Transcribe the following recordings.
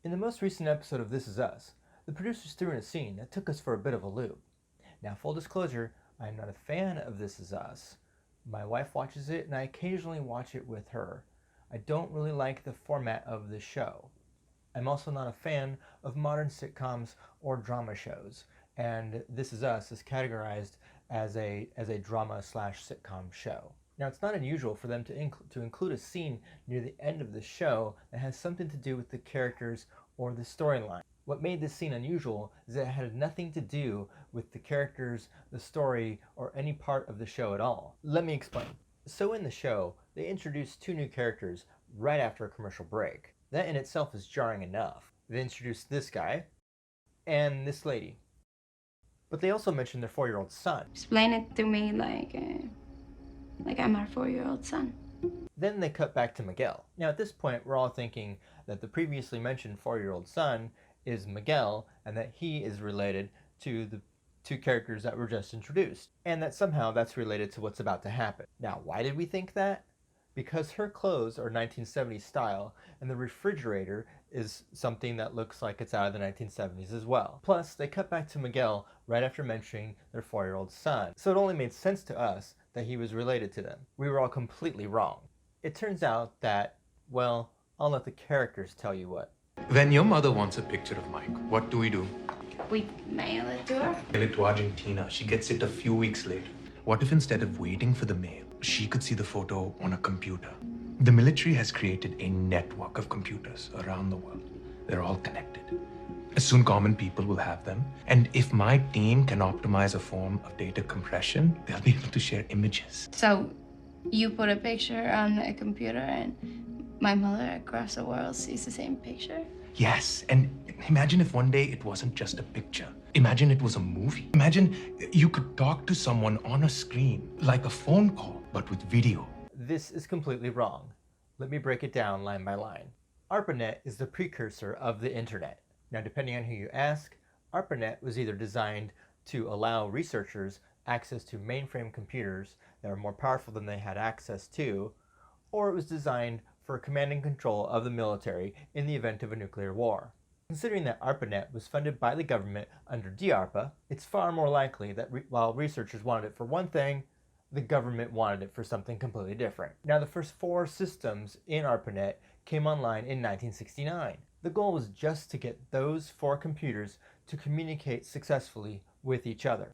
In the most recent episode of This Is Us, the producers threw in a scene that took us for a bit of a loop. Now, full disclosure, I am not a fan of This Is Us. My wife watches it and I occasionally watch it with her. I don't really like the format of the show. I'm also not a fan of modern sitcoms or drama shows, and This Is Us is categorized as a drama/sitcom show. Now, it's not unusual for them to include a scene near the end of the show that has something to do with the characters or the storyline. What made this scene unusual is that it had nothing to do with the characters, the story, or any part of the show at all. Let me explain. So in the show, they introduced two new characters right after a commercial break. That in itself is jarring enough. They introduced this guy and this lady. But they also mentioned their 4-year-old son. Explain it to me like I'm our 4-year-old son. Then they cut back to Miguel. Now at this point, we're all thinking that the previously mentioned 4-year-old son is Miguel and that he is related to the two characters that were just introduced, and that somehow that's related to what's about to happen. Now, why did we think that? Because her clothes are 1970s style, and the refrigerator is something that looks like it's out of the 1970s as well. Plus, they cut back to Miguel right after mentioning their 4-year-old son, so it only made sense to us that he was related to them. We were all completely wrong. It turns out that, well, I'll let the characters tell you what. When your mother wants a picture of Mike, what do? We mail it to her. Mail it to Argentina. She gets it a few weeks later. What if instead of waiting for the mail, she could see the photo on a computer? The military has created a network of computers around the world. They're all connected. Soon common people will have them. And if my team can optimize a form of data compression, they'll be able to share images. So you put a picture on a computer and my mother across the world sees the same picture? Yes, and imagine if one day it wasn't just a picture. Imagine it was a movie. Imagine you could talk to someone on a screen, like a phone call, but with video. This is completely wrong. Let me break it down line by line. ARPANET is the precursor of the internet. Now, depending on who you ask, ARPANET was either designed to allow researchers access to mainframe computers that are more powerful than they had access to, or it was designed for command and control of the military in the event of a nuclear war. Considering that ARPANET was funded by the government under DARPA, it's far more likely that while researchers wanted it for one thing, the government wanted it for something completely different. Now, the first 4 systems in ARPANET came online in 1969. The goal was just to get those 4 computers to communicate successfully with each other.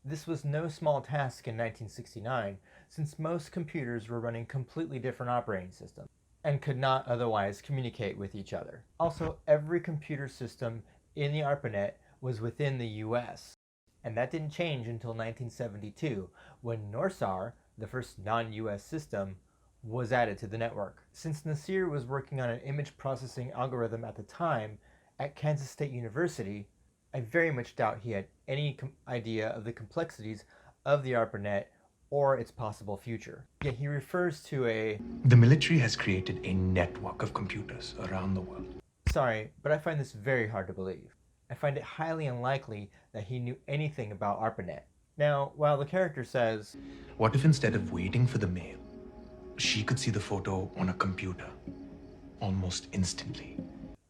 This was no small task in 1969, since most computers were running completely different operating systems and could not otherwise communicate with each other. Also, every computer system in the ARPANET was within the US, and that didn't change until 1972, when NORSAR, the first non-US system, was added to the network. Since Nasir was working on an image processing algorithm at the time at Kansas State University, I very much doubt he had any idea of the complexities of the ARPANET or its possible future. Yet he refers to The military has created a network of computers around the world. Sorry, but I find this very hard to believe. I find it highly unlikely that he knew anything about ARPANET. Now, while the character says, What if instead of waiting for the mail, she could see the photo on a computer almost instantly?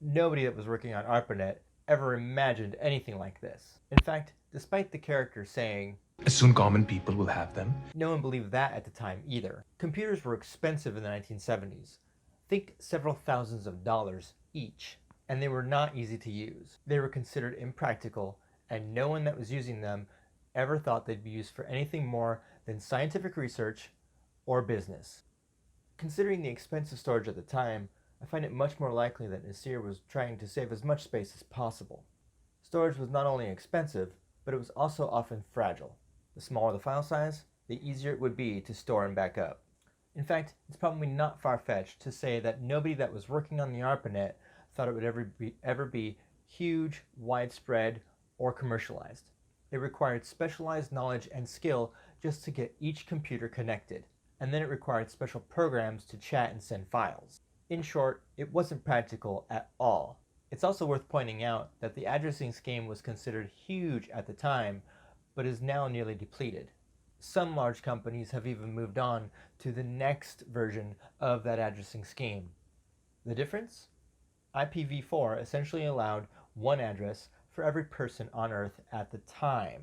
Nobody that was working on ARPANET ever imagined anything like this. In fact, despite the character saying, Soon common people will have them, no one believed that at the time either. Computers were expensive in the 1970s. Think several thousands of dollars each. And they were not easy to use. They were considered impractical, and no one that was using them ever thought they'd be used for anything more than scientific research or business. Considering the expensive storage at the time, I find it much more likely that Nasir was trying to save as much space as possible. Storage was not only expensive, but it was also often fragile. The smaller the file size, the easier it would be to store and back up. In fact, it's probably not far-fetched to say that nobody that was working on the ARPANET thought it would ever be huge, widespread, or commercialized. It required specialized knowledge and skill just to get each computer connected, and then it required special programs to chat and send files. In short, it wasn't practical at all. It's also worth pointing out that the addressing scheme was considered huge at the time, but is now nearly depleted. Some large companies have even moved on to the next version of that addressing scheme. The difference? IPv4 essentially allowed one address for every person on Earth at the time.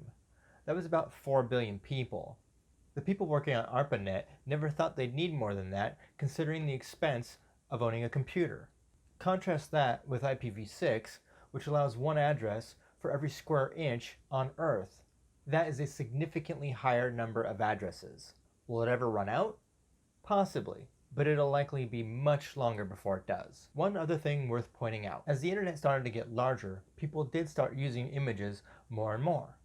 That was about 4 billion people. The people working on ARPANET never thought they'd need more than that, considering the expense of owning a computer. Contrast that with IPv6, which allows one address for every square inch on Earth. That is a significantly higher number of addresses. Will it ever run out? Possibly, but it'll likely be much longer before it does. One other thing worth pointing out. As the internet started to get larger, people did start using images more and more.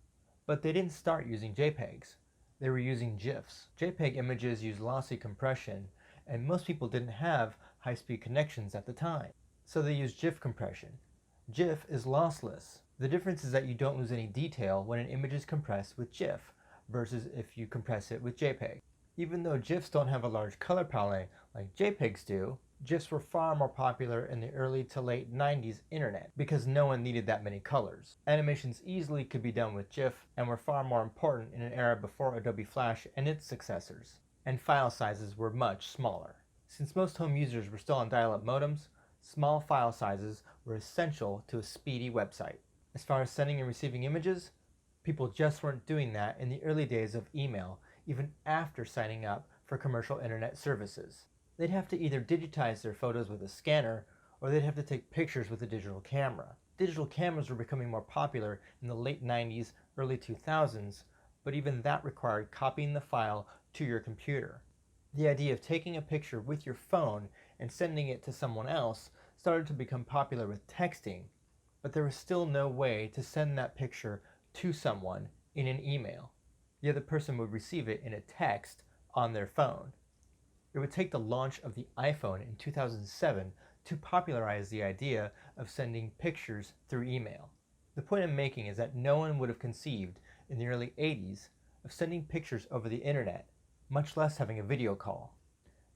But they didn't start using JPEGs. They were using GIFs. JPEG images use lossy compression, and most people didn't have high-speed connections at the time. So they used GIF compression. GIF is lossless. The difference is that you don't lose any detail when an image is compressed with GIF versus if you compress it with JPEG. Even though GIFs don't have a large color palette like JPEGs do, GIFs were far more popular in the early to late 90s internet because no one needed that many colors. Animations easily could be done with GIF and were far more important in an era before Adobe Flash and its successors. And file sizes were much smaller. Since most home users were still on dial-up modems, small file sizes were essential to a speedy website. As far as sending and receiving images, people just weren't doing that in the early days of email, even after signing up for commercial internet services. They'd have to either digitize their photos with a scanner, or they'd have to take pictures with a digital camera. Digital cameras were becoming more popular in the late 90s, early 2000s, but even that required copying the file to your computer. The idea of taking a picture with your phone and sending it to someone else started to become popular with texting, but there was still no way to send that picture to someone in an email. The other person would receive it in a text on their phone. It would take the launch of the iPhone in 2007 to popularize the idea of sending pictures through email. The point I'm making is that no one would have conceived in the early 80s of sending pictures over the internet, much less having a video call.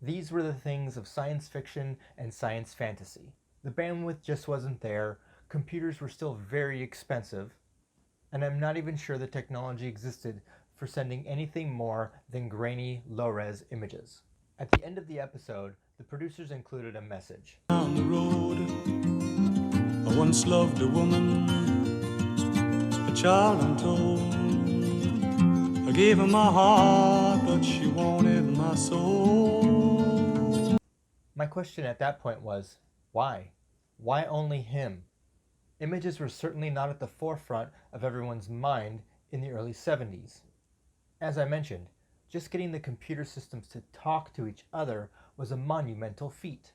These were the things of science fiction and science fantasy. The bandwidth just wasn't there, computers were still very expensive, and I'm not even sure the technology existed for sending anything more than grainy, low-res images. At the end of the episode, the producers included a message. On the road, I once loved a woman, a child untold. I gave her my heart, but she wanted my soul. My question at that point was, why? Why only him? Images were certainly not at the forefront of everyone's mind in the early 70s. As I mentioned, just getting the computer systems to talk to each other was a monumental feat.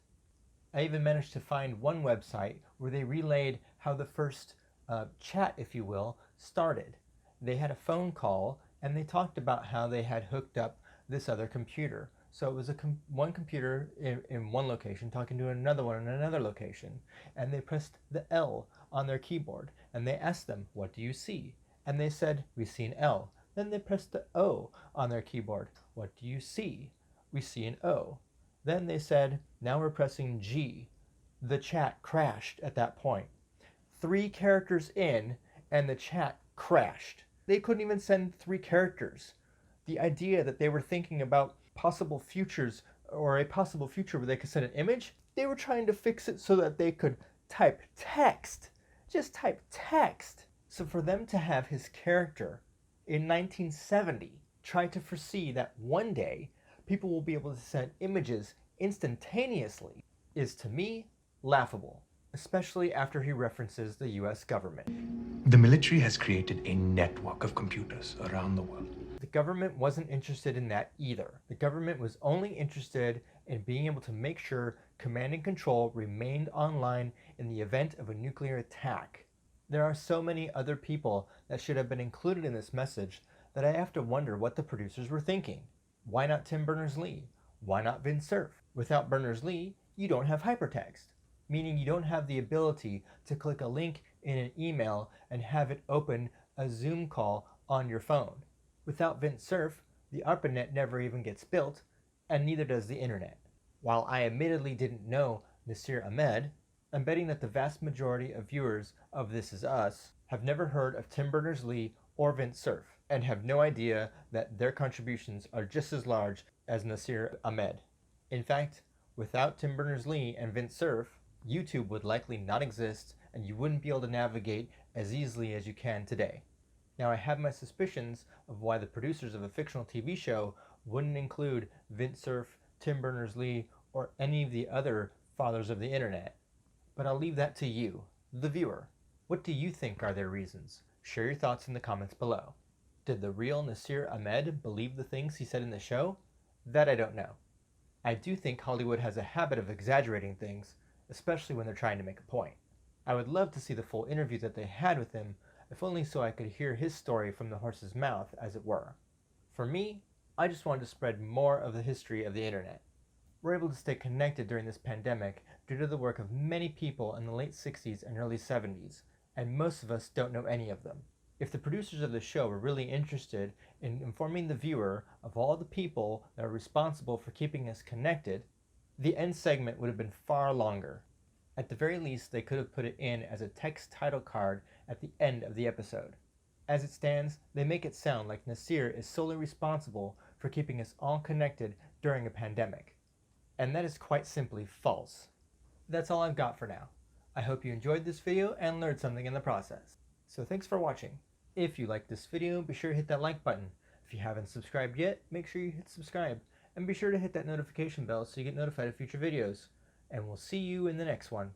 I even managed to find one website where they relayed how the first chat, if you will, started. They had a phone call and they talked about how they had hooked up this other computer. So it was one computer in one location talking to another one in another location, and they pressed the L on their keyboard and they asked them, "What do you see?" And they said, "We see an L." Then they pressed the O on their keyboard. "What do you see?" "We see an O." Then they said, "Now we're pressing G." The chat crashed at that point. 3 characters in, and the chat crashed. They couldn't even send 3 characters. The idea that they were thinking about possible futures, or a possible future where they could send an image, they were trying to fix it so that they could type text. Just type text. So for them to have his character in 1970 try to foresee that one day people will be able to send images instantaneously is, to me, laughable, especially after he references the US government. The military has created a network of computers around the world. The government wasn't interested in that either. The government was only interested in being able to make sure command and control remained online in the event of a nuclear attack. There are so many other people that should have been included in this message that I have to wonder what the producers were thinking. Why not Tim Berners-Lee? Why not Vint Cerf? Without Berners-Lee, you don't have hypertext, meaning you don't have the ability to click a link in an email and have it open a Zoom call on your phone. Without Vint Cerf, the ARPANET never even gets built, and neither does the internet. While I admittedly didn't know Nasir Ahmed, I'm betting that the vast majority of viewers of This Is Us have never heard of Tim Berners-Lee or Vint Cerf, and have no idea that their contributions are just as large as Nasir Ahmed. In fact, without Tim Berners-Lee and Vint Cerf, YouTube would likely not exist and you wouldn't be able to navigate as easily as you can today. Now, I have my suspicions of why the producers of a fictional TV show wouldn't include Vint Cerf, Tim Berners-Lee, or any of the other fathers of the internet. But I'll leave that to you, the viewer. What do you think are their reasons? Share your thoughts in the comments below. Did the real Nasir Ahmed believe the things he said in the show? That I don't know. I do think Hollywood has a habit of exaggerating things, especially when they're trying to make a point. I would love to see the full interview that they had with him, if only so I could hear his story from the horse's mouth, as it were. For me, I just wanted to spread more of the history of the internet. We're able to stay connected during this pandemic due to the work of many people in the late 60s and early 70s, and most of us don't know any of them. If the producers of the show were really interested in informing the viewer of all the people that are responsible for keeping us connected, the end segment would have been far longer. At the very least, they could have put it in as a text title card at the end of the episode. As it stands, they make it sound like Nasir is solely responsible for keeping us all connected during a pandemic. And that is quite simply false. That's all I've got for now. I hope you enjoyed this video and learned something in the process. So thanks for watching. If you liked this video, be sure to hit that like button. If you haven't subscribed yet, make sure you hit subscribe. And be sure to hit that notification bell so you get notified of future videos. And we'll see you in the next one.